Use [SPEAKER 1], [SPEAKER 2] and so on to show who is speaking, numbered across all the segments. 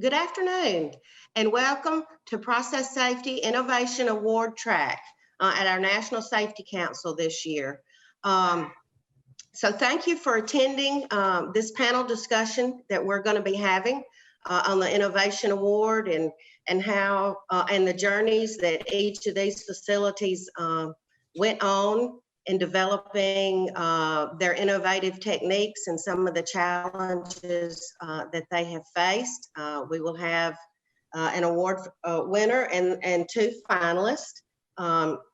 [SPEAKER 1] Good afternoon, and welcome to Process Safety Innovation Award Track at our National Safety Council this year. So thank you for attending this panel discussion that we're going to be having on the Innovation Award and how and the journeys that each of these facilities went on in developing their innovative techniques and some of the challenges that they have faced. We will have an award winner and two finalists.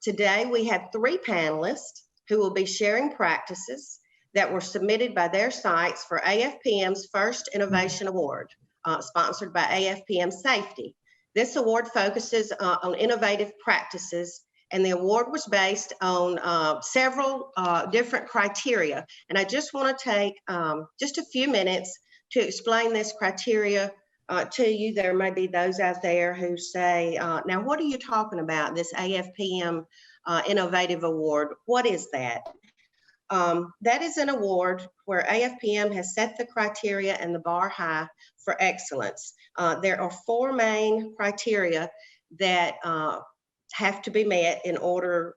[SPEAKER 1] Today we have three panelists who will be sharing practices that were submitted by their sites for AFPM's first Innovation Award, sponsored by AFPM Safety. This award focuses on innovative practices, and the award was based on several different criteria. And I just want to take just a few minutes to explain this criteria to you. There may be those out there who say, now what are you talking about, this AFPM Innovative Award? What is that? That is an award where AFPM has set the criteria and the bar high for excellence. There are four main criteria that have to be met in order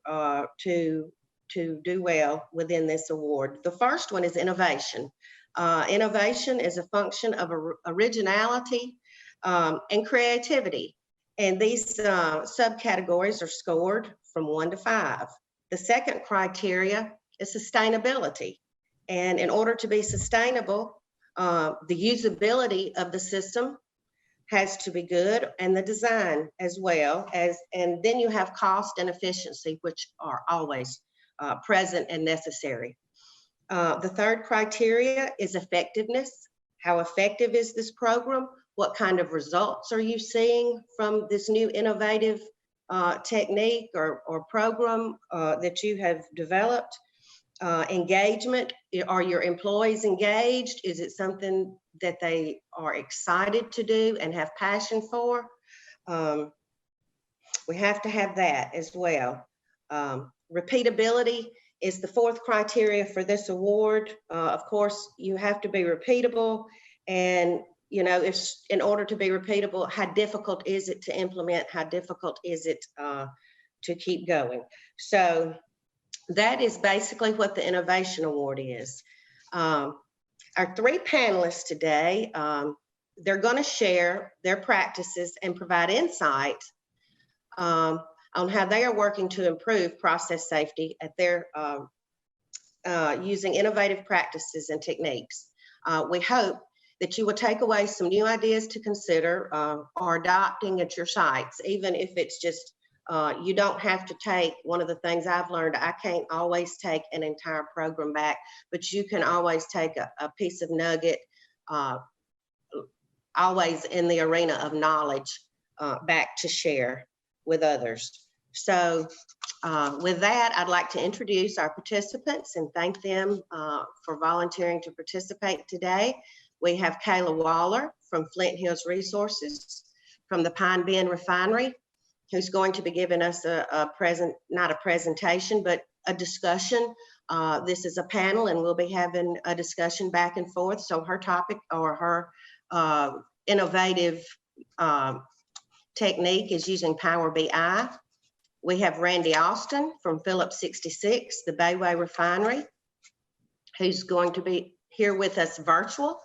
[SPEAKER 1] to do well within this award. The first one is innovation. Innovation is a function of originality and creativity. And these subcategories are scored from 1 to 5. The second criteria is sustainability. And in order to be sustainable, the usability of the system has to be good, and the design as well as, and then you have cost and efficiency, which are always present and necessary. The third criteria is effectiveness. How effective is this program? What kind of results are you seeing from this new innovative technique or program that you have developed? Engagement, are your employees engaged? Is it something that they are excited to do and have passion for? We have to have that as well. Repeatability is the fourth criteria for this award. Of course, you have to be repeatable, and you know, if in order to be repeatable, how difficult is it to implement? How difficult is it to keep going? So that is basically what the Innovation Award is. Our three panelists today, they're going to share their practices and provide insight on how they are working to improve process safety at their using innovative practices and techniques. We hope that you will take away some new ideas to consider or adopting at your sites, even if it's just you don't have to take. One of the things I've learned, I can't always take an entire program back, but you can always take a piece of nugget, always in the arena of knowledge, back to share with others. So with that, I'd like to introduce our participants and thank them for volunteering to participate today. We have Kayla Waller from Flint Hills Resources, from the Pine Bend Refinery, who's going to be giving us not a presentation, but a discussion. This is a panel and we'll be having a discussion back and forth. So her topic or her innovative technique is using Power BI. We have Randy Austin from Phillips 66, the Bayway Refinery, who's going to be here with us virtual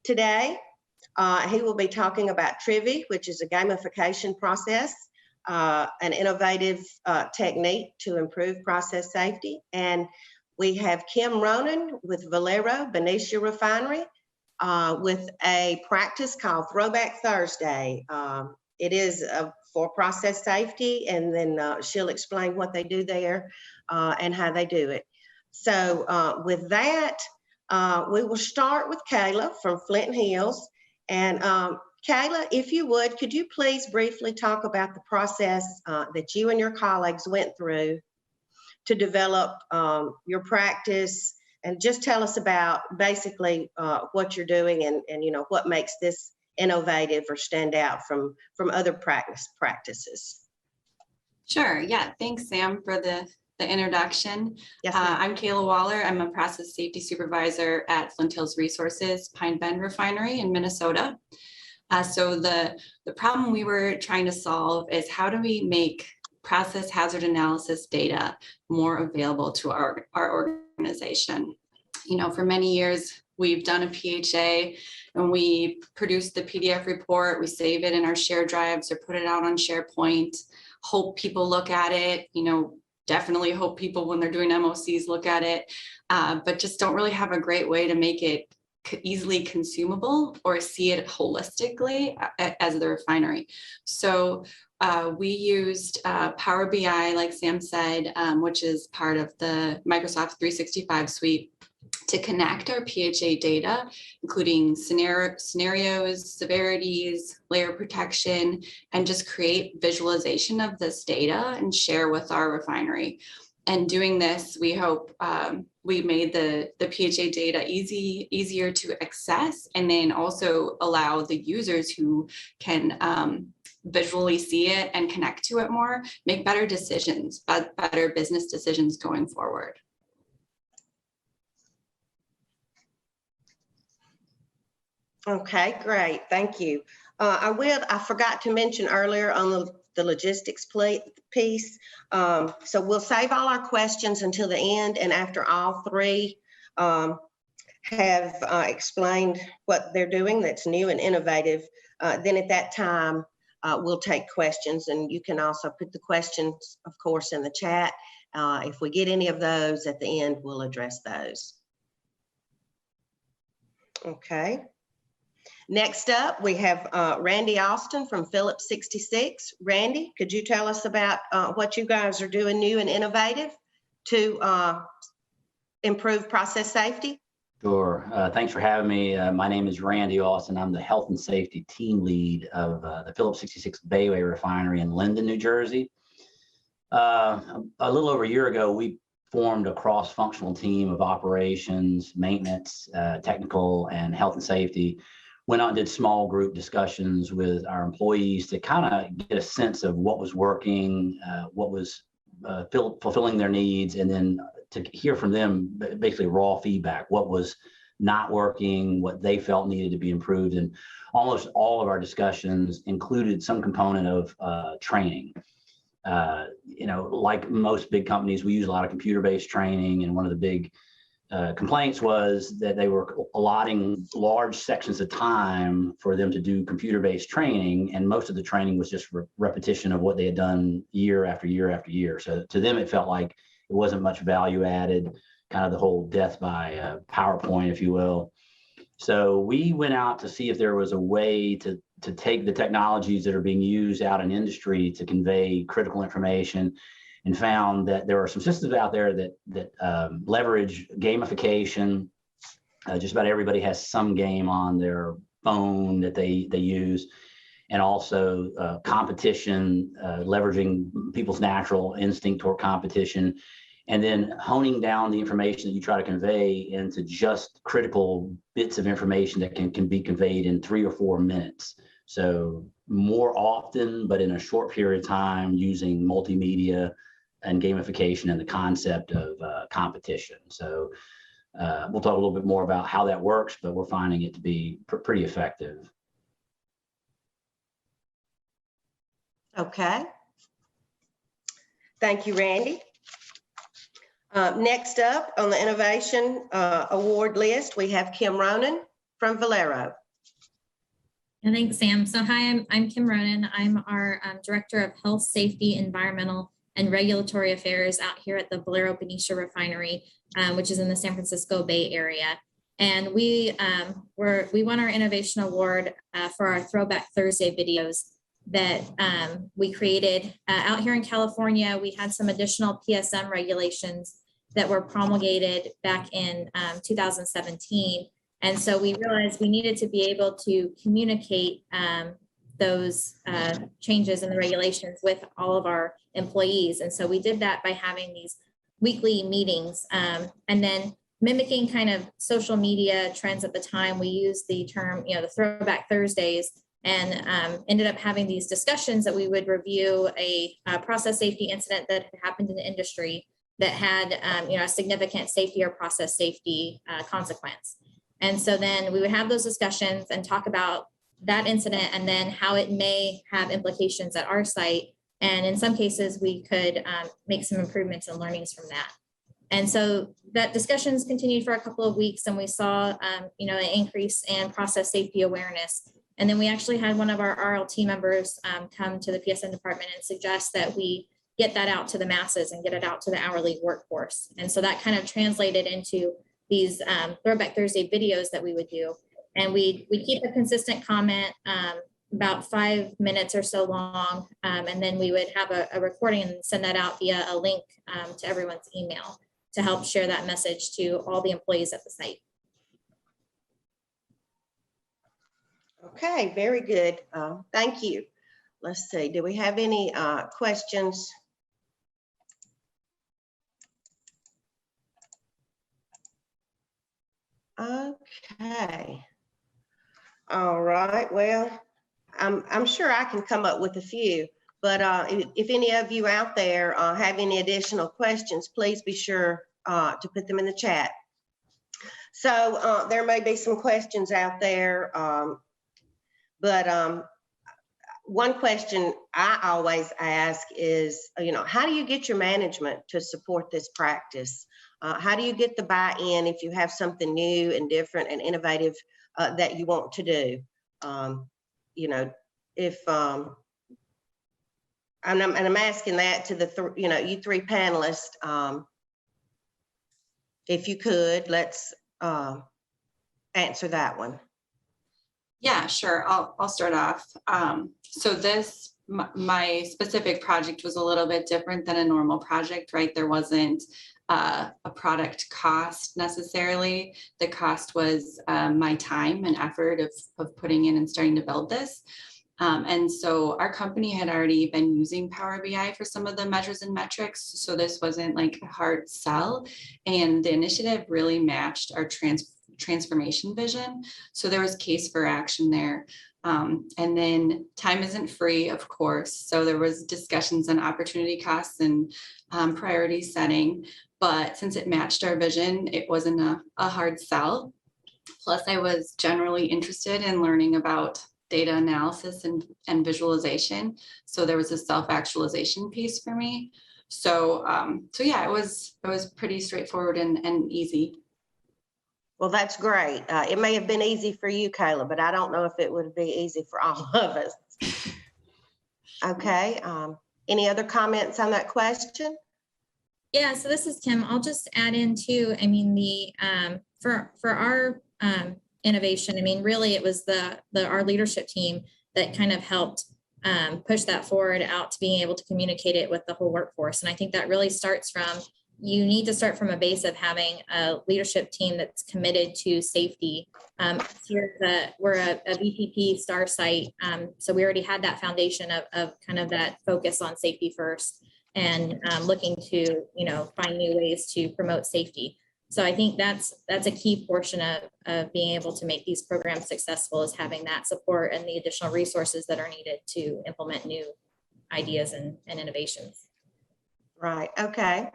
[SPEAKER 1] today. He will be talking about Trivy, which is a gamification process, an innovative technique to improve process safety. And we have Kim Ronan with Valero Benicia Refinery with a practice called Throwback Thursday. It is for process safety, and then she'll explain what they do there and how they do it. So with that, we will start with Kayla from Flint Hills. And Kayla, if you would, could you please briefly talk about the process that you and your colleagues went through to develop your practice, and just tell us about basically what you're doing and you know, what makes this innovative or stand out from other practices.
[SPEAKER 2] Sure. Yeah. Thanks, Sam, for the introduction.
[SPEAKER 1] Yes,
[SPEAKER 2] I'm Kayla Waller. I'm a process safety supervisor at Flint Hills Resources, Pine Bend Refinery in Minnesota. So the problem we were trying to solve is how do we make process hazard analysis data more available to our organization? You know, for many years, we've done a PHA and we produce the PDF report, we save it in our shared drives or put it out on SharePoint, hope people look at it, you know, definitely hope people when they're doing MOCs look at it, but just don't really have a great way to make it easily consumable or see it holistically as the refinery. So we used Power BI, like Sam said, which is part of the Microsoft 365 suite, to connect our PHA data, including scenarios, severities, layer protection, and just create visualization of this data and share with our refinery. And doing this, we hope we made the PHA data easier to access, and then also allow the users who can visually see it and connect to it more, make better decisions, better business decisions going forward.
[SPEAKER 1] Okay, great. Thank you. I forgot to mention earlier on the logistics piece. So we'll save all our questions until the end, and after all three have explained what they're doing that's new and innovative, then at that time, we'll take questions, and you can also put the questions, of course, in the chat. If we get any of those at the end, we'll address those. Okay. Next up, we have Randy Austin from Phillips 66. Randy, could you tell us about what you guys are doing new and innovative to improve process safety?
[SPEAKER 3] Sure. Thanks for having me. My name is Randy Austin. I'm the health and safety team lead of the Phillips 66 Bayway Refinery in Linden, New Jersey. A little over a year ago, we formed a cross-functional team of operations, maintenance, technical, and health and safety. Went out and did small group discussions with our employees to kind of get a sense of what was working, what was fulfilling their needs, and then to hear from them basically raw feedback, what was not working, what they felt needed to be improved. And almost all of our discussions included some component of training. You know, like most big companies, we use a lot of computer-based training, and one of the big complaints was that they were allotting large sections of time for them to do computer-based training, and most of the training was just repetition of what they had done year after year after year. So to them, it felt like it wasn't much value added, kind of the whole death by PowerPoint, if you will. So we went out to see if there was a way to take the technologies that are being used out in industry to convey critical information, and found that there are some systems out there that leverage gamification. Just about everybody has some game on their phone that they use, and also competition, leveraging people's natural instinct toward competition, and then honing down the information that you try to convey into just critical bits of information that can be conveyed in 3 or 4 minutes. So more often, but in a short period of time, using multimedia and gamification and the concept of competition. So we'll talk a little bit more about how that works, but we're finding it to be pretty effective.
[SPEAKER 1] Okay. Thank you, Randy. Next up on the Innovation Award list, we have Kim Ronan from Valero.
[SPEAKER 4] And thanks, Sam. So hi, I'm Kim Ronan. I'm our Director of Health, Safety, Environmental, and Regulatory Affairs out here at the Valero Benicia Refinery, which is in the San Francisco Bay Area. And we won our Innovation Award for our Throwback Thursday videos that we created out here in California. We had some additional PSM regulations that were promulgated back in 2017. And so we realized we needed to be able to communicate those changes in the regulations with all of our employees. And so we did that by having these weekly meetings, and then mimicking kind of social media trends at the time. We used the term, the Throwback Thursdays, and ended up having these discussions that we would review a process safety incident that had happened in the industry that had a significant safety or process safety consequence. And so then we would have those discussions and talk about that incident and then how it may have implications at our site. And in some cases, we could make some improvements and learnings from that. And so that discussions continued for a couple of weeks, and we saw, you know, an increase in process safety awareness. And then we actually had one of our RLT members come to the PSN department and suggest that we get that out to the masses and get it out to the hourly workforce. And so that kind of translated into these Throwback Thursday videos that we would do. And we keep a consistent comment, about 5 minutes or so long. And then we would have a recording and send that out via a link to everyone's email to help share that message to all the employees at the site.
[SPEAKER 1] Okay, very good. Thank you. Let's see, do we have any questions? Okay. All right, well, I'm sure I can come up with a few, but if any of you out there have any additional questions, please be sure to put them in the chat. So there may be some questions out there, but one question I always ask is, you know, how do you get your management to support this practice? How do you get the buy-in if you have something new and different and innovative that you want to do? You know, if and I'm asking that to the you know, you three panelists. If you could, let's answer that one.
[SPEAKER 2] Yeah, sure. I'll start off. So this, my specific project was a little bit different than a normal project, right? There wasn't a product cost necessarily. The cost was my time and effort of putting in and starting to build this. And so our company had already been using Power BI for some of the measures and metrics. So this wasn't like a hard sell. And the initiative really matched our transformation vision. So there was case for action there. And then time isn't free, of course. So there was discussions on opportunity costs and priority setting. But since it matched our vision, it wasn't a hard sell. Plus, I was generally interested in learning about data analysis and visualization. So there was a self-actualization piece for me. So yeah, it was pretty straightforward and easy.
[SPEAKER 1] Well, that's great. It may have been easy for you, Kayla, but I don't know if it would be easy for all of us. Okay. Any other comments on that question?
[SPEAKER 4] Yeah, so this is Kim. I'll just add in too. I mean, the for our innovation, I mean, really it was our leadership team that kind of helped push that forward out to being able to communicate it with the whole workforce. And I think that really starts from, you need to start from a base of having a leadership team that's committed to safety. Here we're a VPP star site, so we already had that foundation of kind of that focus on safety first, and looking to, you know, find new ways to promote safety. So I think that's a key portion of being able to make these programs successful, is having that support and the additional resources that are needed to implement new ideas and innovations.
[SPEAKER 1] Right. Okay.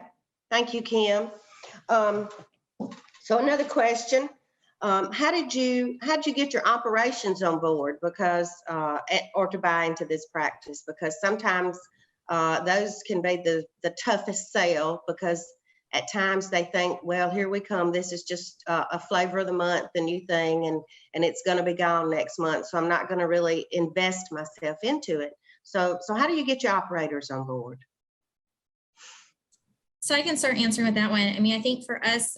[SPEAKER 1] Thank you, Kim. So another question. How did you get your operations on board, because or to buy into this practice? Because sometimes those can be the toughest sell, because at times they think, well, here we come. This is just a flavor of the month, the new thing, and it's going to be gone next month. So I'm not going to really invest myself into it. So how do you get your operators on board?
[SPEAKER 4] So I can start answering with that one. I mean, I think for us,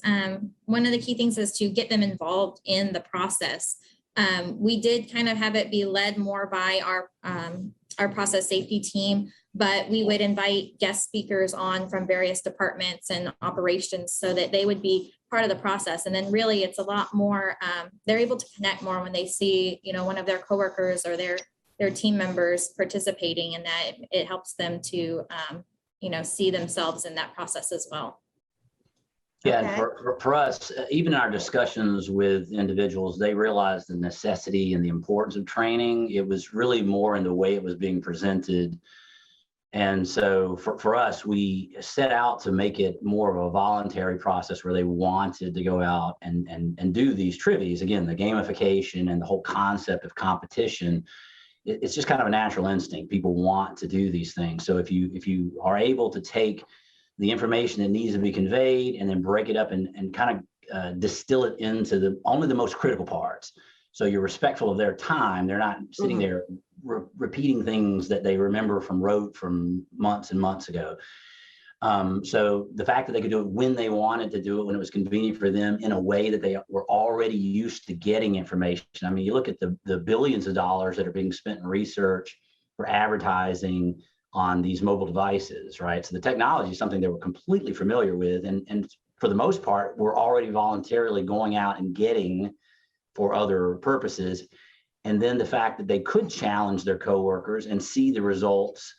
[SPEAKER 4] one of the key things is to get them involved in the process. We did kind of have it be led more by our process safety team, but we would invite guest speakers on from various departments and operations so that they would be part of the process. And then really it's a lot more, they're able to connect more when they see, you know, one of their coworkers or their team members participating, and that it helps them to, you know, see themselves in that process as well.
[SPEAKER 3] Yeah,
[SPEAKER 1] Okay.
[SPEAKER 3] and for us, even in our discussions with individuals, they realized the necessity and the importance of training. It was really more in the way it was being presented And so for us, we set out to make it more of a voluntary process where they wanted to go out and do these trivias. Again, the gamification and the whole concept of competition, it's just kind of a natural instinct. People want to do these things. So if you are able to take the information that needs to be conveyed and then break it up and kind of distill it into only the most critical parts. So you're respectful of their time. They're not sitting there repeating things that they remember from months and months ago. So the fact that they could do it when they wanted to do it, when it was convenient for them, in a way that they were already used to getting information. I mean, you look at the billions of dollars that are being spent in research for advertising on these mobile devices, right? So the technology is something they were completely familiar with. And for the most part, we're already voluntarily going out and getting for other purposes. And then the fact that they could challenge their coworkers and see the results,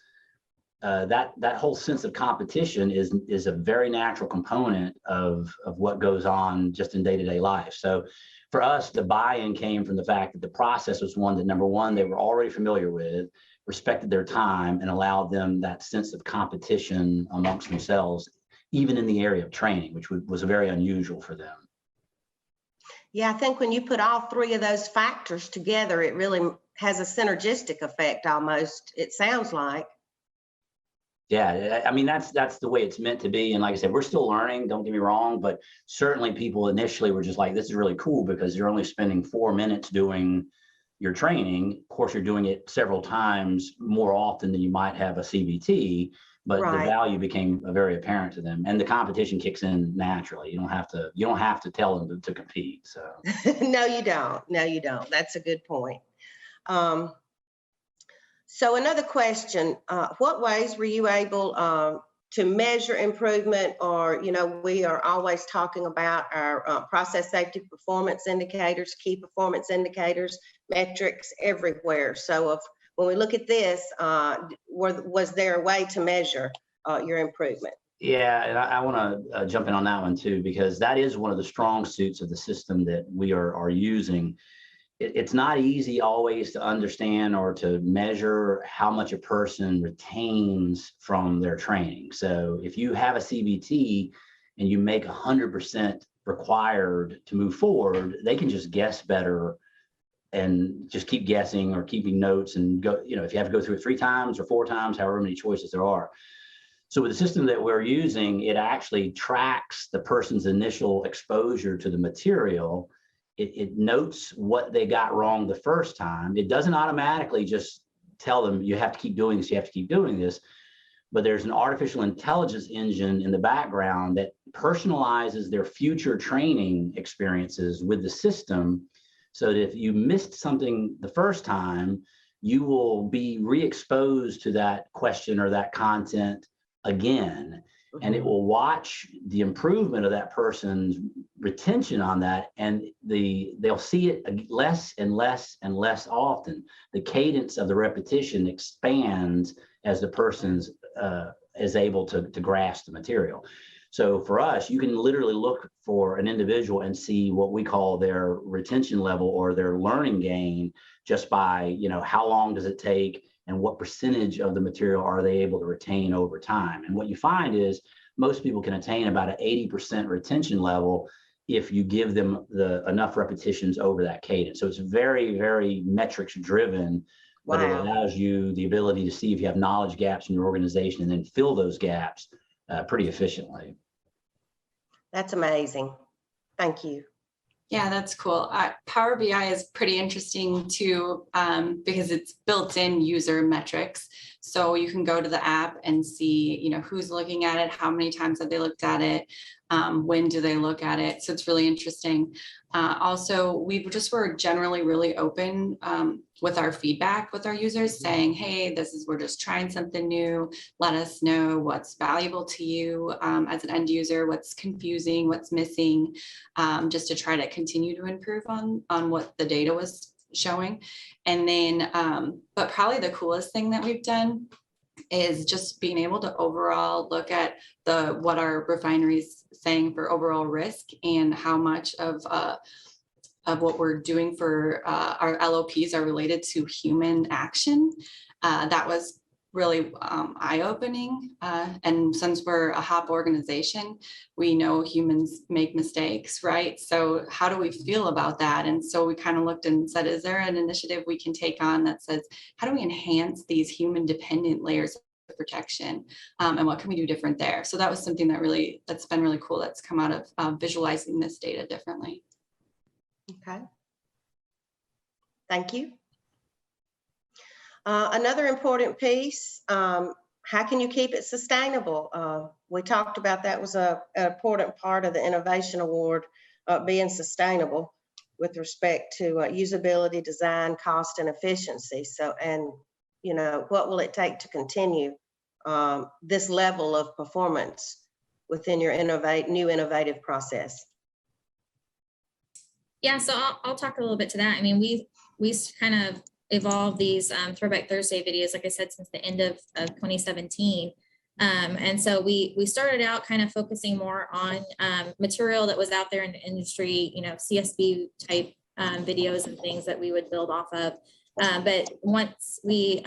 [SPEAKER 3] that whole sense of competition is a very natural component of what goes on just in day-to-day life. So for us, the buy-in came from the fact that the process was one that, number one, they were already familiar with, respected their time, and allowed them that sense of competition amongst themselves, even in the area of training, which was very unusual for them.
[SPEAKER 1] Yeah, I think when you put all three of those factors together, it really has a synergistic effect almost, it sounds like.
[SPEAKER 3] Yeah, I mean, that's the way it's meant to be. And like I said, we're still learning, don't get me wrong, but certainly people initially were just like, this is really cool because you're only spending 4 minutes doing your training. Of course, you're doing it several times more often than you might have a CBT, but the value became very apparent to them, and the competition kicks in naturally. You don't have to tell them to compete. So
[SPEAKER 1] No, you don't. No, you don't. That's a good point. So another question, what ways were you able to measure improvement? Or, we are always talking about our process safety performance indicators, key performance indicators, metrics everywhere. So when we look at this, was there a way to measure your improvement?
[SPEAKER 3] yeah, and I want to jump in on that one too, because that is one of the strong suits of the system that we are using. It's not easy always to understand or to measure how much a person retains from their training. So if you have a CBT and you make 100% required to move forward, they can just guess better and just keep guessing or keeping notes and go, if you have to go through it 3 times or 4 times, however many choices there are. So with the system that we're using, it actually tracks the person's initial exposure to the material. It notes what they got wrong the first time. It doesn't automatically just tell them you have to keep doing this, you have to keep doing this, but there's an artificial intelligence engine in the background that personalizes their future training experiences with the system, so that if you missed something the first time, you will be re-exposed to that question or that content again. And it will watch the improvement of that person's retention on that, and they'll see it less and less and less often. The cadence of the repetition expands as the person's is able to grasp the material. So for us, you can literally look for an individual and see what we call their retention level or their learning gain just by, how long does it take and what percentage of the material are they able to retain over time. And what you find is most people can attain about an 80% retention level if you give them enough repetitions over that cadence. So it's very, very metrics driven, but it allows you the ability to see if you have knowledge gaps in your organization and then fill those gaps pretty efficiently.
[SPEAKER 1] That's amazing. Thank you.
[SPEAKER 2] Yeah, that's cool. Power BI is pretty interesting too, because it's built-in user metrics. So you can go to the app and see, who's looking at it, how many times have they looked at it, when do they look at it. So it's really interesting. Also, we just were generally really open with our feedback with our users, saying, hey, we're just trying something new. Let us know what's valuable to you as an end user, what's confusing, what's missing, just to try to continue to improve on what the data was showing. And then, but probably the coolest thing that we've done is just being able to overall look at what our refineries saying for overall risk and how much of what we're doing for our LOPs are related to human action. That was really eye-opening. And since we're a HOP organization, we know humans make mistakes, right? So how do we feel about that? And so we kind of looked and said, is there an initiative we can take on that says, how do we enhance these human-dependent layers of protection? And what can we do different there? So that was something that's been really cool that's come out of visualizing this data differently.
[SPEAKER 1] Okay. Thank you. Another important piece, how can you keep it sustainable? We talked about that was an important part of the Innovation Award, being sustainable with respect to usability, design, cost, and efficiency. So, and you know, what will it take to continue this level of performance within your new innovative process?
[SPEAKER 4] Yeah, so I'll talk a little bit to that. I mean, we kind of evolved these Throwback Thursday videos, like I said, since the end of 2017. And so we started out kind of focusing more on material that was out there in the industry, you know, CSV type videos and things that we would build off of. But once we,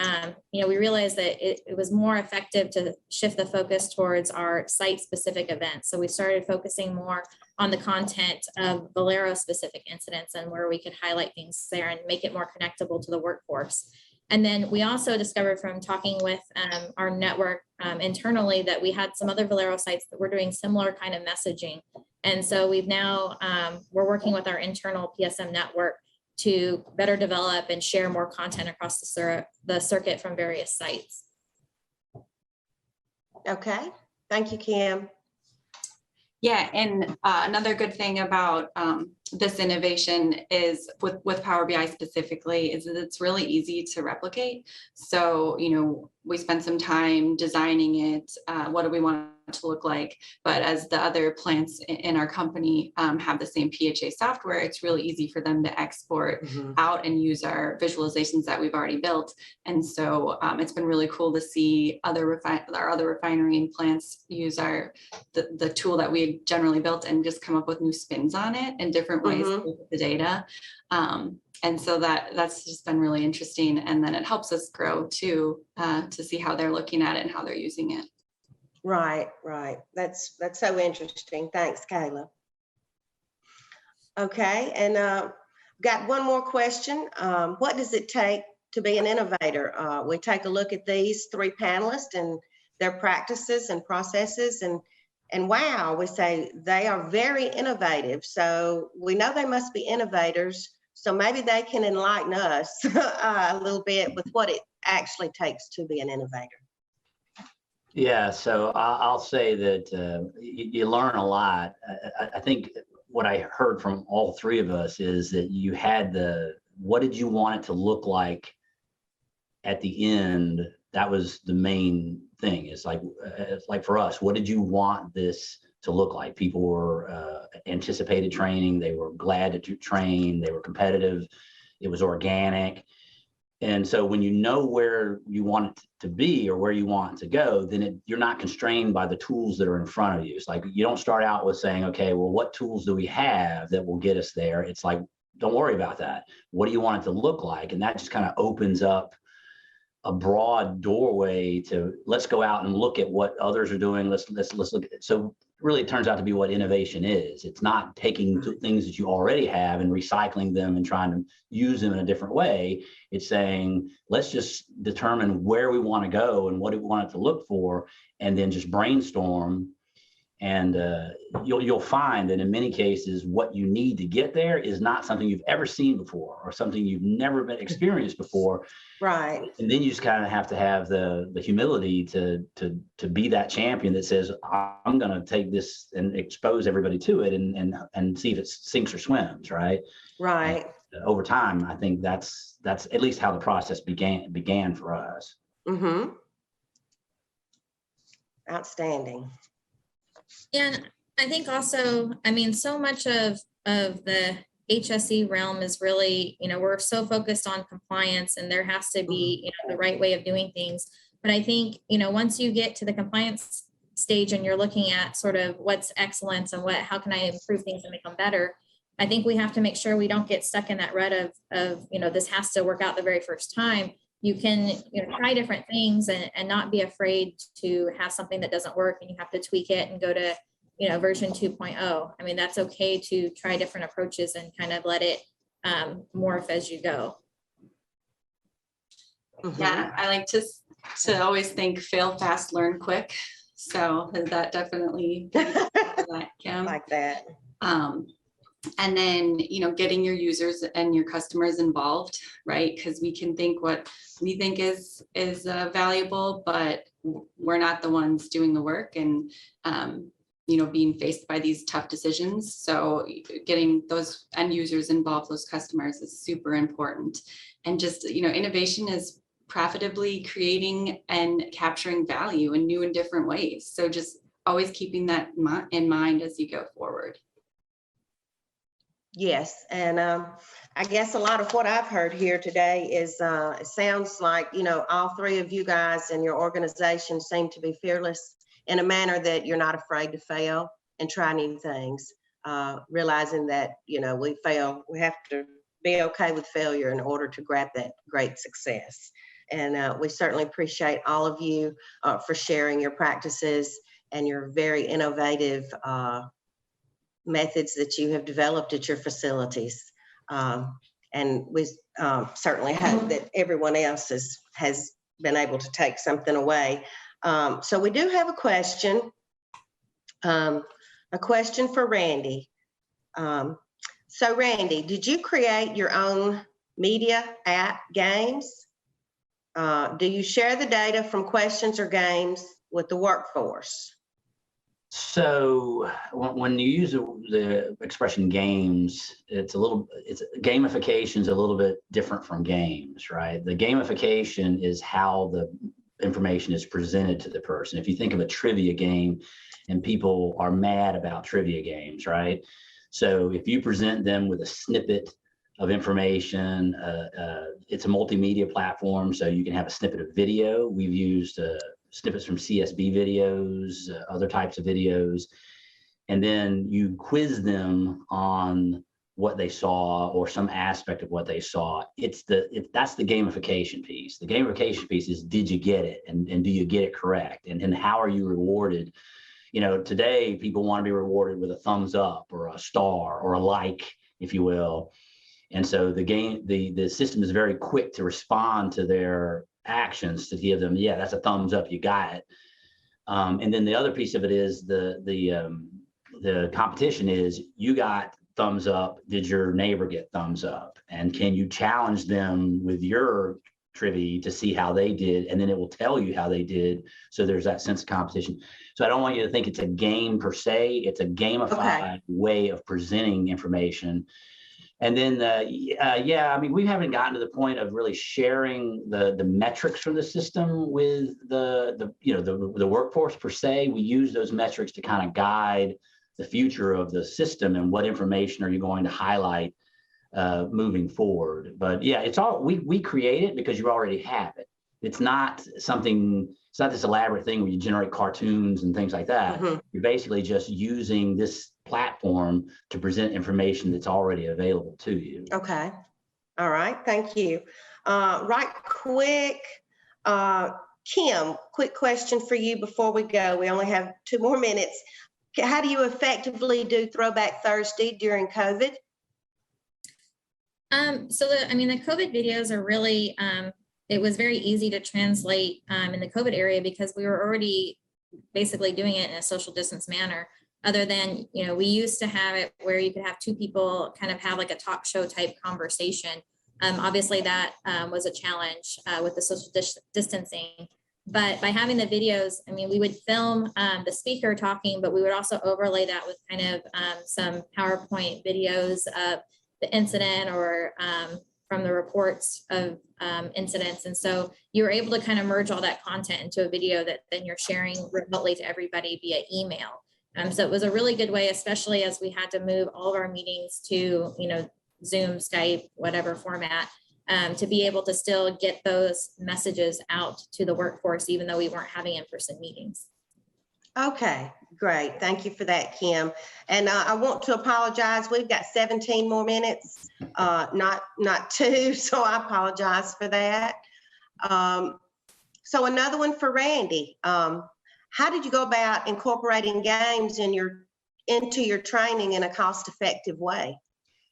[SPEAKER 4] you know, we realized that it was more effective to shift the focus towards our site-specific events. So we started focusing more on the content of Valero-specific incidents and where we could highlight things there and make it more connectable to the workforce. And then we also discovered from talking with our network internally that we had some other Valero sites that were doing similar kind of messaging. And so we've now, we're working with our internal PSM network to better develop and share more content across the circuit from various sites.
[SPEAKER 1] Okay, thank you, Kim.
[SPEAKER 2] Yeah, and another good thing about this innovation is with Power BI specifically is that it's really easy to replicate. So, you know, we spent some time designing it. What do we want it to look like? But as the other plants in our company have the same PHA software, it's really easy for them to export out and use our visualizations that we've already built. And so it's been really cool to see our other refinery and plants use the tool that we generally built and just come up with new spins on it and different ways to look at the data. And so that's just been really interesting. And then it helps us grow too, to see how they're looking at it and how they're using it.
[SPEAKER 1] Right, right. That's so interesting. Thanks, Kayla. Okay, and got one more question. What does it take to be an innovator? We take a look at these three panelists and their practices and processes, and wow, we say they are very innovative. So we know they must be innovators. So maybe they can enlighten us a little bit with what it actually takes to be an innovator.
[SPEAKER 3] Yeah, so I'll say that you learn a lot. I think what I heard from all three of us is that you had what did you want it to look like at the end? That was the main thing. It's like for us, what did you want this to look like? People were anticipated training. They were glad to train. They were competitive. It was organic. And so when you know where you want it to be or where you want it to go, then you're not constrained by the tools that are in front of you. It's like you don't start out with saying, okay, well, what tools do we have that will get us there? It's like, don't worry about that. What do you want it to look like? And that just kind of opens up a broad doorway to let's go out and look at what others are doing. Let's look at it. So really it turns out to be what innovation is. It's not taking things that you already have and recycling them and trying to use them in a different way. It's saying, let's just determine where we want to go and what we want it to look for, and then just brainstorm. And you'll find that in many cases, what you need to get there is not something you've ever seen before or something you've never been experienced before.
[SPEAKER 1] Right.
[SPEAKER 3] And then you just kind of have to have the humility to be that champion that says, I'm going to take this and expose everybody to it and see if it sinks or swims. Right.
[SPEAKER 1] Right.
[SPEAKER 3] And over time, I think that's at least how the process began for us.
[SPEAKER 1] Mm-hmm. Outstanding.
[SPEAKER 4] And I think also, I mean, so much of the HSE realm is really, you know, we're so focused on compliance and there has to be, you know, the right way of doing things. But I think, you know, once you get to the compliance stage and you're looking at sort of what's excellence and how can I improve things and make them better, I think we have to make sure we don't get stuck in that rut of, you know, this has to work out the very first time. you can try different things and not be afraid to have something that doesn't work and you have to tweak it and go to version 2.0. I mean, that's okay to try different approaches and kind of let it morph as you go.
[SPEAKER 2] Yeah, I like to always think fail fast, learn quick. So that definitely that, Kim.
[SPEAKER 1] Like that.
[SPEAKER 2] And then, getting your users and your customers involved, right? Because we can think what we think is valuable, but we're not the ones doing the work and, being faced by these tough decisions. So getting those end users involved, those customers, is super important. And just, innovation is profitably creating and capturing value in new and different ways. So just always keeping that in mind as you go forward.
[SPEAKER 1] Yes, and I guess a lot of what I've heard here today is it sounds like, all three of you guys and your organization seem to be fearless in a manner that you're not afraid to fail and try new things, realizing that, we fail, we have to be okay with failure in order to grab that great success. And we certainly appreciate all of you for sharing your practices and your very innovative methods that you have developed at your facilities. And we certainly hope that everyone else has been able to take something away. So we do have a question for Randy. So Randy, did you create your own media app games? Do you share the data from questions or games with the workforce?
[SPEAKER 3] So when you use the expression games, gamification is a little bit different from games, right? The gamification is how the information is presented to the person. If you think of a trivia game, and people are mad about trivia games, right? So if you present them with a snippet of information, it's a multimedia platform, so you can have a snippet of video. We've used snippets from CSB videos, other types of videos, and then you quiz them on what they saw or some aspect of what they saw. That's the gamification piece. The gamification piece is, did you get it? And do you get it correct? And how are you rewarded? Today people want to be rewarded with a thumbs up or a star or a like, if you will. And so the system is very quick to respond to their actions to give them, yeah, that's a thumbs up, you got it. And then the other piece of it is the competition is, you got thumbs up, did your neighbor get thumbs up? And can you challenge them with your trivia to see how they did? And then it will tell you how they did. So there's that sense of competition. So I don't want you to think it's a game per se, it's a gamified way of presenting information. And then, we haven't gotten to the point of really sharing the metrics from the system with the workforce per se. We use those metrics to kind of guide the future of the system and what information are you going to highlight moving forward. But yeah, it's all we create it because you already have it. It's not this elaborate thing where you generate cartoons and things like that. Mm-hmm. You're basically just using this platform to present information that's already available to you.
[SPEAKER 1] Okay. All right. Thank you. Right quick, Kim, quick question for you before we go. We only have 2 more minutes. How do you effectively do Throwback Thursday during COVID?
[SPEAKER 4] The COVID videos are really, it was very easy to translate in the COVID area because we were already basically doing it in a social distance manner. Other than, we used to have it where you could have 2 people kind of have like a talk show type conversation. Obviously that was a challenge with the social distancing, but by having the videos, we would film the speaker talking, but we would also overlay that with kind of some PowerPoint videos of the incident or from the reports of incidents. And so you were able to kind of merge all that content into a video that then you're sharing remotely to everybody via email. So it was a really good way, especially as we had to move all of our meetings to, Zoom, Skype, whatever format, to be able to still get those messages out to the workforce, even though we weren't having in-person meetings.
[SPEAKER 1] Okay, great. Thank you for that, Kim. And I want to apologize. We've got 17 more minutes, not 2, so I apologize for that. So another one for Randy. How did you go about incorporating games into your training in a cost-effective way?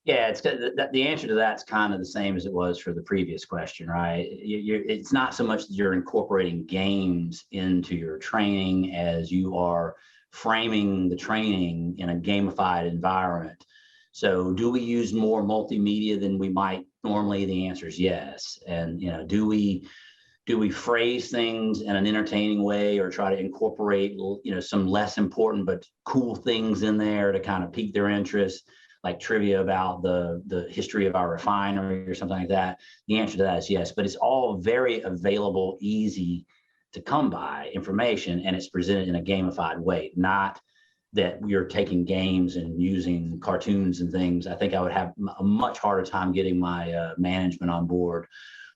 [SPEAKER 3] Yeah, the answer to that's kind of the same as it was for the previous question, right? It's not so much that you're incorporating games into your training as you are framing the training in a gamified environment. So do we use more multimedia than we might normally? The answer is yes. And, do we phrase things in an entertaining way or try to incorporate, some less important but cool things in there to kind of pique their interest, like trivia about the history of our refinery or something like that? The answer to that is yes, but it's all very available, easy to come by information, and it's presented in a gamified way, not that you're taking games and using cartoons and things. I think I would have a much harder time getting my management on board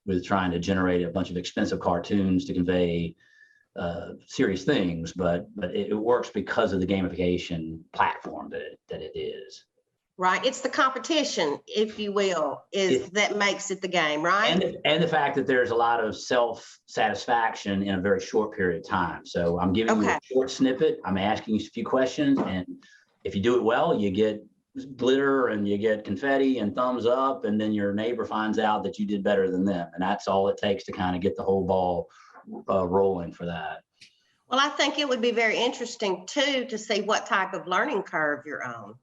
[SPEAKER 3] with trying to generate a bunch of expensive cartoons to convey serious things, but it works because of the gamification platform that it is.
[SPEAKER 1] Right, it's the competition, if you will, that makes it the game, right?
[SPEAKER 3] And the fact that there's a lot of self-satisfaction in a very short period of time. So I'm giving you a short snippet, I'm asking you a few questions, and if you do it well, you get glitter and you get confetti and thumbs up, and then your neighbor finds out that you did better than them. And that's all it takes to kind of get the whole ball rolling for that.
[SPEAKER 1] Well, I think it would be very interesting too to see what type of learning curve you're on.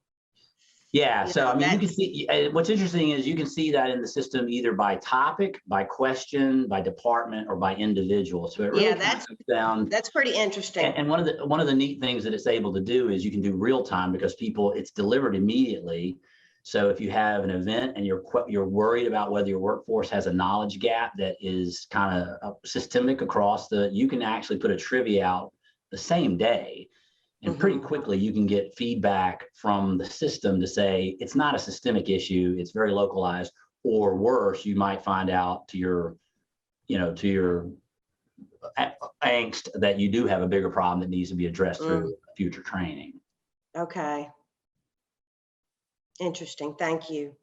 [SPEAKER 3] Yeah, so I mean, you can see, what's interesting is you can see that in the system either by topic, by question, by department, or by individual. So it really comes down.
[SPEAKER 1] That's pretty interesting.
[SPEAKER 3] And one of the neat things that it's able to do is you can do real time, because it's delivered immediately. So if you have an event and you're worried about whether your workforce has a knowledge gap that is kind of systemic across you can actually put a trivia out the same day. And pretty quickly, you can get feedback from the system to say it's not a systemic issue, it's very localized, or worse, you might find out to your angst that you do have a bigger problem that needs to be addressed through future training.
[SPEAKER 1] Okay. Interesting, thank you.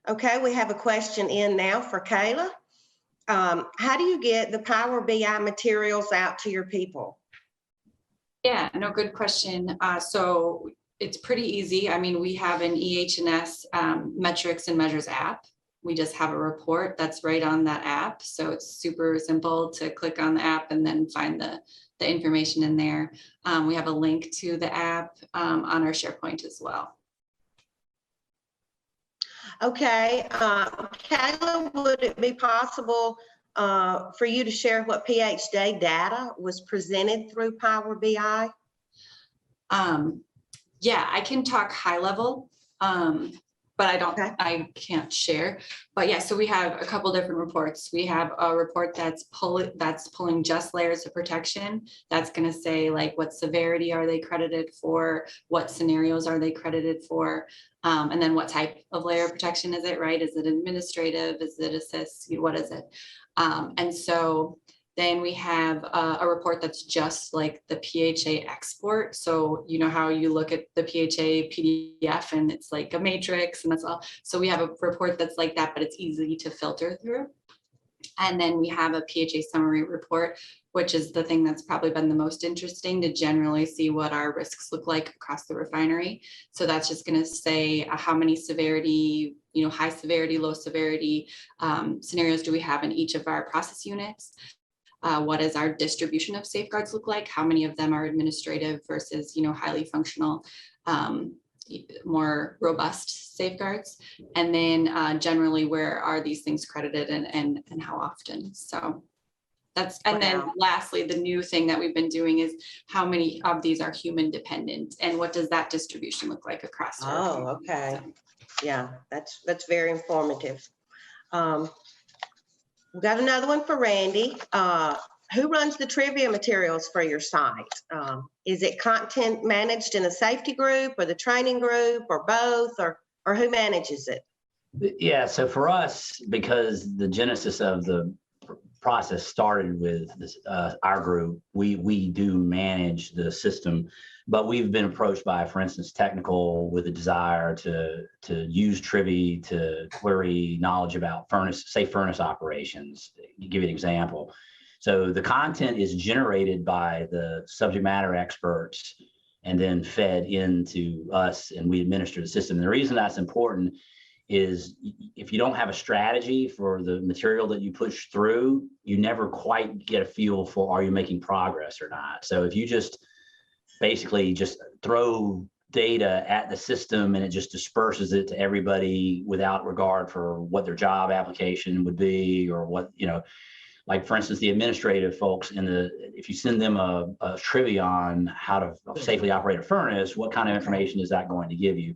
[SPEAKER 1] Okay, we have a question in now for Kayla. How do you get the Power BI materials out to your people?
[SPEAKER 2] Yeah, no, good question. So it's pretty easy. I mean, we have an EH&S metrics and measures app. We just have a report that's right on that app. So it's super simple to click on the app and then find the information in there. We have a link to the app on our SharePoint as well.
[SPEAKER 1] Okay, Kayla, would it be possible for you to share what PhD data was presented through Power BI?
[SPEAKER 2] Yeah, I can talk high level, but I can't share. But yeah, so we have a couple different reports. We have a report that's pulling just layers of protection. That's going to say like what severity are they credited for, what scenarios are they credited for, and then what type of layer of protection is it, right? Is it administrative? Is it assist? What is it? And so then we have a report that's just like the PHA export. So you know how you look at the PHA PDF and it's like a matrix and that's all. So we have a report that's like that, but it's easy to filter through. And then we have a PHA summary report, which is the thing that's probably been the most interesting to generally see what our risks look like across the refinery. So that's just going to say how many severity, high severity, low severity scenarios do we have in each of our process units? What does our distribution of safeguards look like? How many of them are administrative versus, highly functional, more robust safeguards? And then generally, where are these things credited and how often? So that's, and then lastly, the new thing that we've been doing is how many of these are human dependent and what does that distribution look like across?
[SPEAKER 1] Oh, okay. Yeah, that's very informative. We've got another one for Randy. Who runs the trivia materials for your site? Is it content managed in a safety group or the training group or both, or who manages it?
[SPEAKER 3] Yeah, so for us, because the genesis of the process started with this, our group. We do manage the system, but we've been approached by, for instance, technical with a desire to use Trivy to query knowledge about safe furnace operations. To give you an example. So the content is generated by the subject matter experts and then fed into us, and we administer the system. And the reason that's important is if you don't have a strategy for the material that you push through, you never quite get a feel for, are you making progress or not? So if you just basically just throw data at the system and it just disperses it to everybody without regard for what their job application would be, or what, like for instance, the administrative folks if you send them a trivia on how to safely operate a furnace, what kind of information is that going to give you?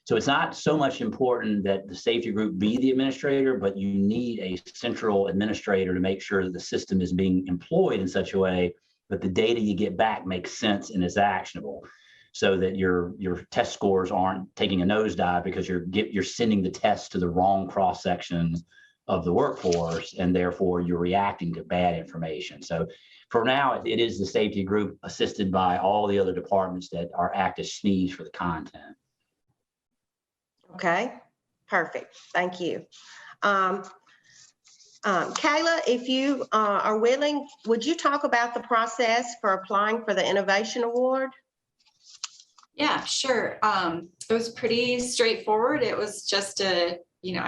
[SPEAKER 3] So it's not so much important that the safety group be the administrator, but you need a central administrator to make sure that the system is being employed in such a way that the data you get back makes sense and is actionable, so that your test scores aren't taking a nosedive because you're sending the test to the wrong cross sections of the workforce, and therefore you're reacting to bad information. So for now, it is the safety group assisted by all the other departments that act as SNEs for the content.
[SPEAKER 1] Okay, perfect. Thank you. Kayla, if you are willing, would you talk about the process for applying for the Innovation Award?
[SPEAKER 2] Yeah, sure. It was pretty straightforward. It was just I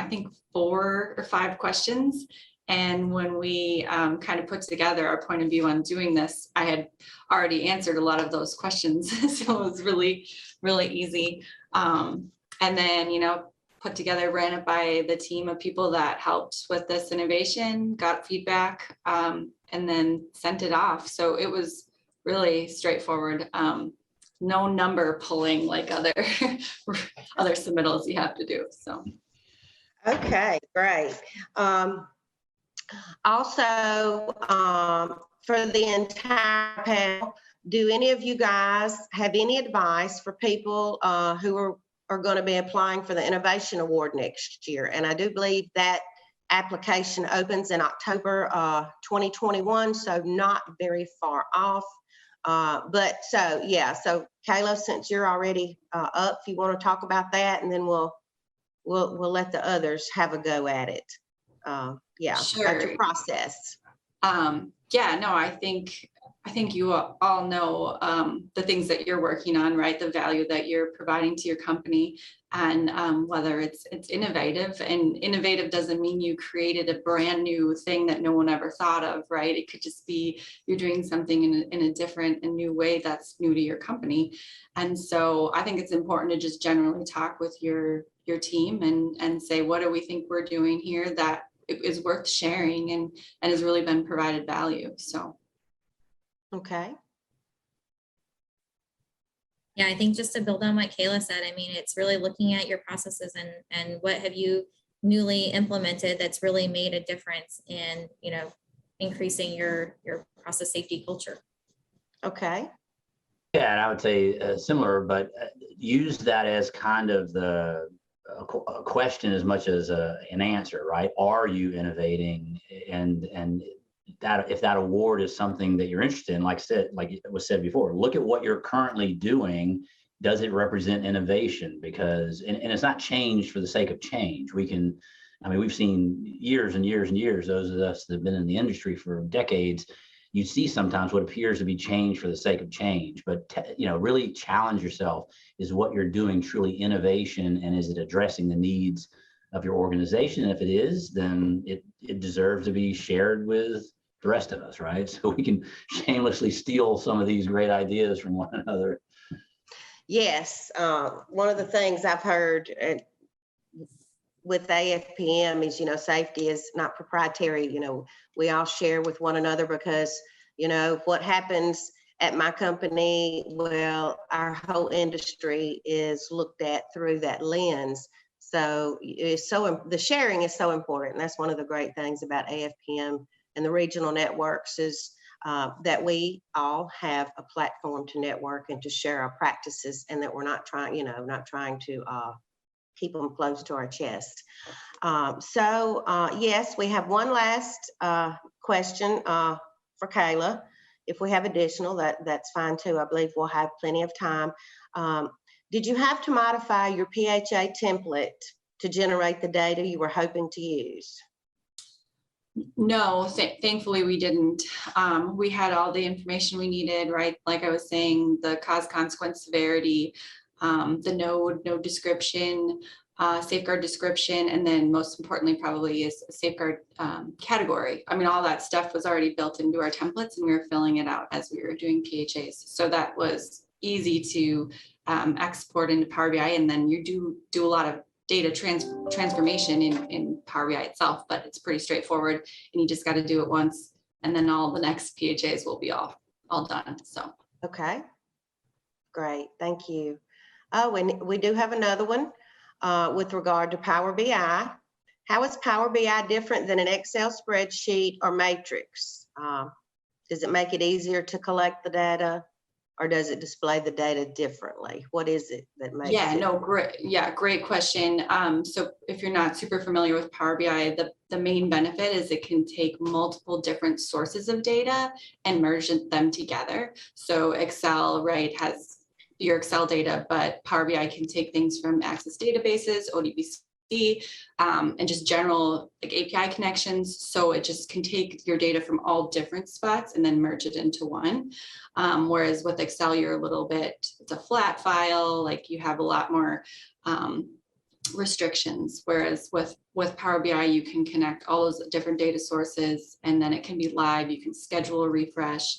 [SPEAKER 2] think 4 or 5 questions. And when we kind of put together our point of view on doing this, I had already answered a lot of those questions. So it was really, really easy. And then, put together, ran it by the team of people that helped with this innovation, got feedback, and then sent it off. So it was really straightforward. No number pulling like other submittals you have to do. So.
[SPEAKER 1] Okay, great. Also, for the entire panel, do any of you guys have any advice for people who are going to be applying for the Innovation Award next year? And I do believe that application opens in October 2021, so not very far off. So Kayla, since you're already up, if you want to talk about that, and then we'll let the others have a go at it.
[SPEAKER 2] Sure.
[SPEAKER 1] About your process.
[SPEAKER 2] I think you all know the things that you're working on, right? The value that you're providing to your company, and whether it's innovative. And innovative doesn't mean you created a brand new thing that no one ever thought of, right? It could just be you're doing something in a different and new way that's new to your company. And so I think it's important to just generally talk with your team and say, what do we think we're doing here that is worth sharing and has really been provided value. So.
[SPEAKER 1] Okay.
[SPEAKER 4] Yeah, I think just to build on what Kayla said, I mean, it's really looking at your processes and what have you newly implemented that's really made a difference in, increasing your process safety culture.
[SPEAKER 1] Okay.
[SPEAKER 3] Yeah, and I would say similar, but use that as kind of a question as much as an answer, right? Are you innovating? And that if that award is something that you're interested in, like it was said before, look at what you're currently doing. Does it represent innovation? Because and it's not change for the sake of change. We've seen years and years and years, those of us that have been in the industry for decades, you see sometimes what appears to be change for the sake of change, but really challenge yourself. Is what you're doing truly innovation, and is it addressing the needs of your organization? And if it is, then it deserves to be shared with the rest of us, right? So we can shamelessly steal some of these great ideas from one another.
[SPEAKER 1] Yes, one of the things I've heard with AFPM is, safety is not proprietary. We all share with one another because, what happens at my company, well, our whole industry is looked at through that lens. So the sharing is so important. That's one of the great things about AFPM and the regional networks is that we all have a platform to network and to share our practices, and that we're not trying to keep them close to our chest. Yes, we have one last question for Kayla. If we have additional, that's fine too. I believe we'll have plenty of time. Did you have to modify your PHA template to generate the data you were hoping to use?
[SPEAKER 2] No, thankfully we didn't. We had all the information we needed, right? Like I was saying, the cause, consequence, severity, the node description, safeguard description, and then most importantly probably is a safeguard category. I mean, all that stuff was already built into our templates and we were filling it out as we were doing PHAs. So that was easy to export into Power BI, and then you do a lot of data transformation in Power BI itself, but it's pretty straightforward and you just got to do it once and then all the next PHAs will be all done. So.
[SPEAKER 1] Okay, great, thank you. Oh, and we do have another one with regard to Power BI. How is Power BI different than an Excel spreadsheet or matrix? Does it make it easier to collect the data, or does it display the data differently? What is it that makes it?
[SPEAKER 2] Great question. So if you're not super familiar with Power BI, the main benefit is it can take multiple different sources of data and merge them together. So Excel, right, has your Excel data, but Power BI can take things from Access databases, ODBC, and just general like API connections. So it just can take your data from all different spots and then merge it into one. Whereas with Excel, you're a little bit, it's a flat file, like you have a lot more restrictions. Whereas with Power BI, you can connect all those different data sources and then it can be live, you can schedule a refresh.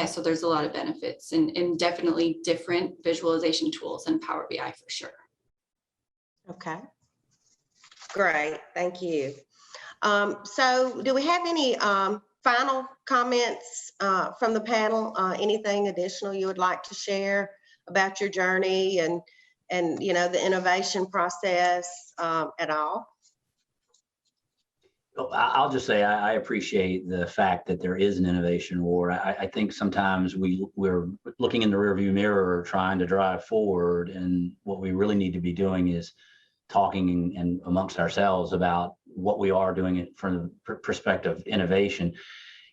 [SPEAKER 2] So there's a lot of benefits and definitely different visualization tools in Power BI for sure.
[SPEAKER 1] Okay, great, thank you. So do we have any final comments from the panel? Anything additional you would like to share about your journey and the innovation process at all?
[SPEAKER 3] I'll just say I appreciate the fact that there is an innovation war. I think sometimes we're looking in the rearview mirror trying to drive forward, and what we really need to be doing is talking and amongst ourselves about what we are doing from the perspective of innovation.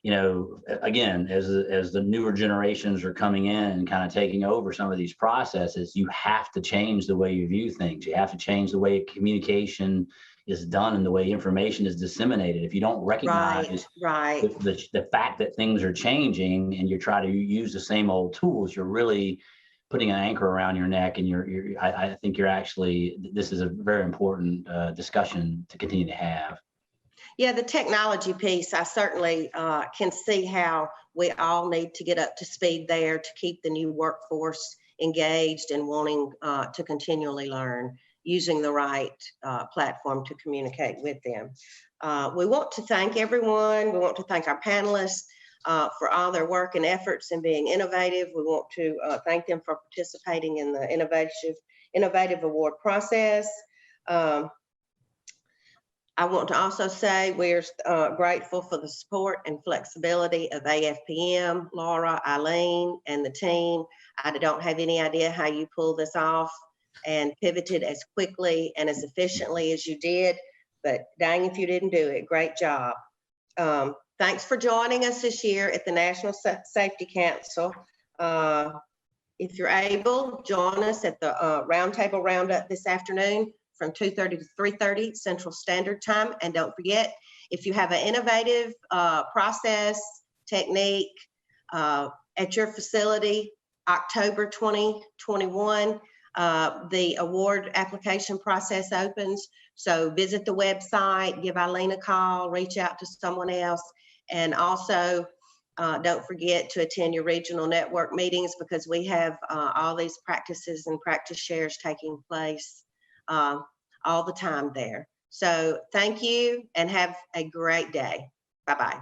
[SPEAKER 3] Again, as the newer generations are coming in and kind of taking over some of these processes, you have to change the way you view things. You have to change the way communication is done and the way information is disseminated. If you don't recognize the fact that things are changing and you try to use the same old tools, you're really putting an anchor around your neck, and I think this is a very important discussion to continue to have.
[SPEAKER 1] Yeah, the technology piece, I certainly can see how we all need to get up to speed there to keep the new workforce engaged and wanting to continually learn, using the right platform to communicate with them. We want to thank everyone. We want to thank our panelists for all their work and efforts in being innovative. We want to thank them for participating in the innovative award process. I want to also say we're grateful for the support and flexibility of AFPM, Laura, Eileen, and the team. I don't have any idea how you pulled this off and pivoted as quickly and as efficiently as you did, but dang if you didn't do it. Great job. Thanks for joining us this year at the National Safety Council. If you're able, join us at the Roundtable Roundup this afternoon from 2:30 to 3:30 Central Standard Time. And don't forget, if you have an innovative process, technique at your facility, October 2021, the award application process opens. So visit the website, give Eileen a call, reach out to someone else. And also, don't forget to attend your regional network meetings, because we have all these practices and practice shares taking place all the time there. So thank you and have a great day. Bye-bye.